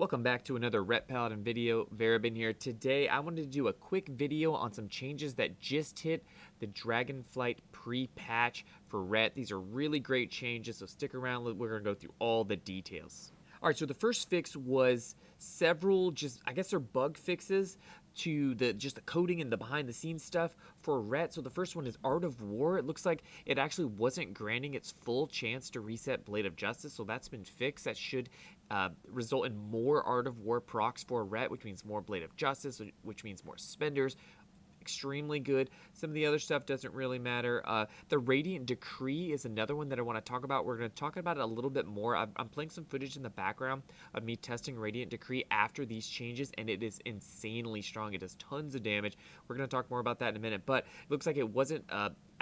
Welcome back to another Ret Paladin video. Verabin here. Today I wanted to do a quick video on some changes that just hit the Dragonflight pre-patch for Ret. These are really great changes, so stick around. We're going to go through all the details. Alright, so the first fix was several I guess they're bug fixes to the coding and the behind the scenes stuff for Ret. So the first one is Art of War. It looks like it actually wasn't granting its full chance to reset Blade of Justice, so that's been fixed. That should result in more Art of War procs for Ret, which means more Blade of Justice, which means more spenders. Extremely good. Some of the other stuff doesn't really matter. The Radiant Decree is another one that I want to talk about. We're going to talk about it a little bit more. I'm playing some footage in the background of me testing Radiant Decree after these changes, and it is insanely strong. It does tons of damage. We're going to talk more about that in a minute, but it looks like it wasn't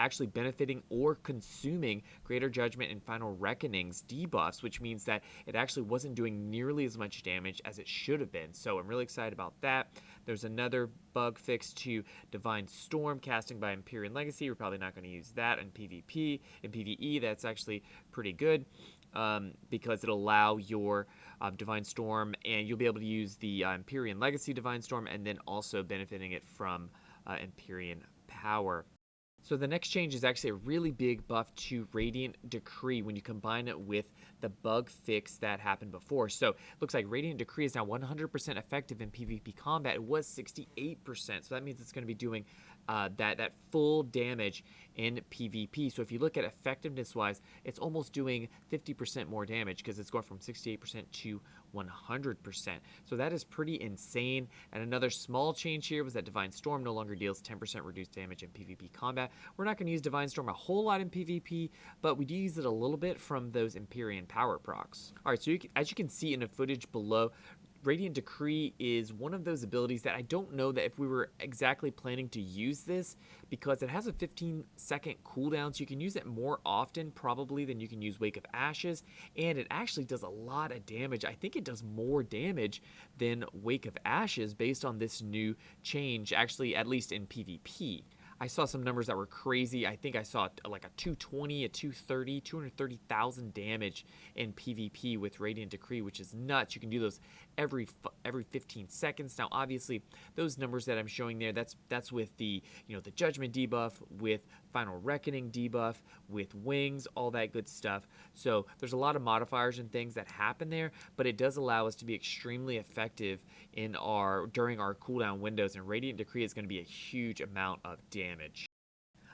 actually benefiting or consuming Greater Judgment and Final Reckoning's debuffs, which means that it actually wasn't doing nearly as much damage as it should have been. So I'm really excited about that. There's another bug fix to Divine Storm casting by Empyrean Legacy. We're probably not going to use that in PvP. In PvE, that's actually pretty good because it'll allow your Divine Storm, and you'll be able to use the Empyrean Legacy Divine Storm and then also benefiting it from Empyrean Power. So the next change is actually a really big buff to Radiant Decree when you combine it with the bug fix that happened before. So it looks like Radiant Decree is now 100% effective in PvP combat. It was 68%, so that means it's going to be doing that full damage in PvP. So if you look at effectiveness-wise, it's almost doing 50% more damage because it's going from 68% to 100%. So that is pretty insane. And another small change here was that Divine Storm no longer deals 10% reduced damage in PvP combat. We're not going to use Divine Storm a whole lot in PvP, but we do use it a little bit from those Empyrean Power procs. All right, so as you can see in the footage below, Radiant Decree is one of those abilities that I don't know that if we were exactly planning to use this, because it has a 15-second cooldown, so you can use it more often probably than you can use Wake of Ashes, and it actually does a lot of damage. I think it does more damage than Wake of Ashes based on this new change, actually, at least in PvP. I saw some numbers that were crazy. I think I saw like a 220, a 230, 230,000 damage in PvP with Radiant Decree, which is nuts. You can do those every 15 seconds. Now, obviously, those numbers that I'm showing there, that's with the the Judgment debuff, with Final Reckoning debuff, with Wings, all that good stuff. So there's a lot of modifiers and things that happen there, but it does allow us to be extremely effective during our cooldown windows, and Radiant Decree is going to be a huge amount of damage.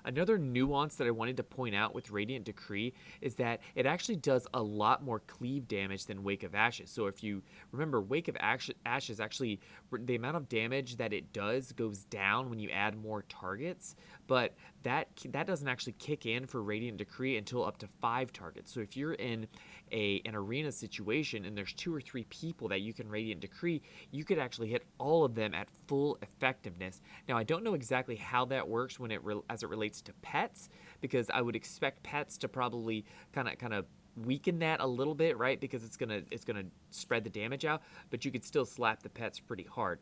Another nuance that I wanted to point out with Radiant Decree is that it actually does a lot more cleave damage than Wake of Ashes. So if you remember, Wake of Ashes actually, the amount of damage that it does goes down when you add more targets, but that doesn't actually kick in for Radiant Decree until up to 5 targets. So if you're in an arena situation and there's 2 or 3 people that you can Radiant Decree, you could actually hit all of them at full effectiveness. Now, I don't know exactly how that works when as it relates to pets, because I would expect pets to probably kind of weaken that a little bit, right? Because it's gonna spread the damage out, but you could still slap the pets pretty hard.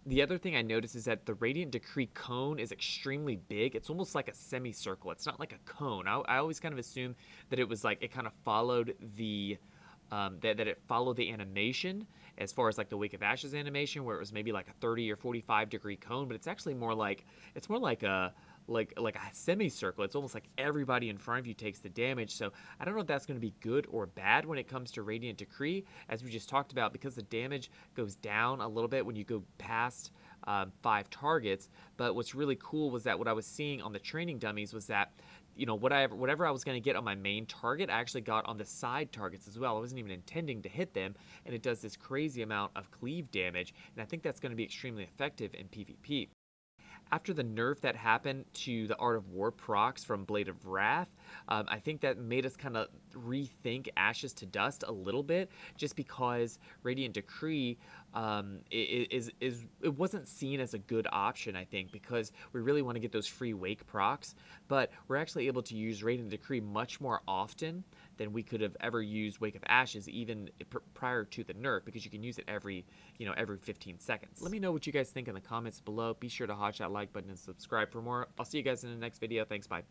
The other thing I noticed is that the Radiant Decree cone is extremely big. It's almost like a semicircle. It's not like a cone. I always kind of assumed that it was like it kind of followed the that it followed the animation as far as like the Wake of Ashes animation, where it was maybe like a 30 or 45 degree cone, but it's actually more like a semicircle. It's almost like everybody in front of you takes the damage. So I don't know if that's going to be good or bad when it comes to Radiant Decree, as we just talked about, because the damage goes down a little bit when you go past 5 targets. But what's really cool was that what I was seeing on the training dummies was that whatever I was going to get on my main target, I actually got on the side targets as well. I wasn't even intending to hit them, and it does this crazy amount of cleave damage, and I think that's going to be extremely effective in PvP. After the nerf that happened to the Art of War procs from Blade of Wrath, I think that made us kind of rethink Ashes to Dust a little bit, just because Radiant Decree it wasn't seen as a good option, I think, because we really want to get those free Wake procs, but we're actually able to use Radiant Decree much more often than we could have ever used Wake of Ashes, even prior to the nerf, because you can use it every 15 seconds. Let me know what you guys think in the comments below. Be sure to hit that like button and subscribe for more. I'll see you guys in the next video. Thanks, bye.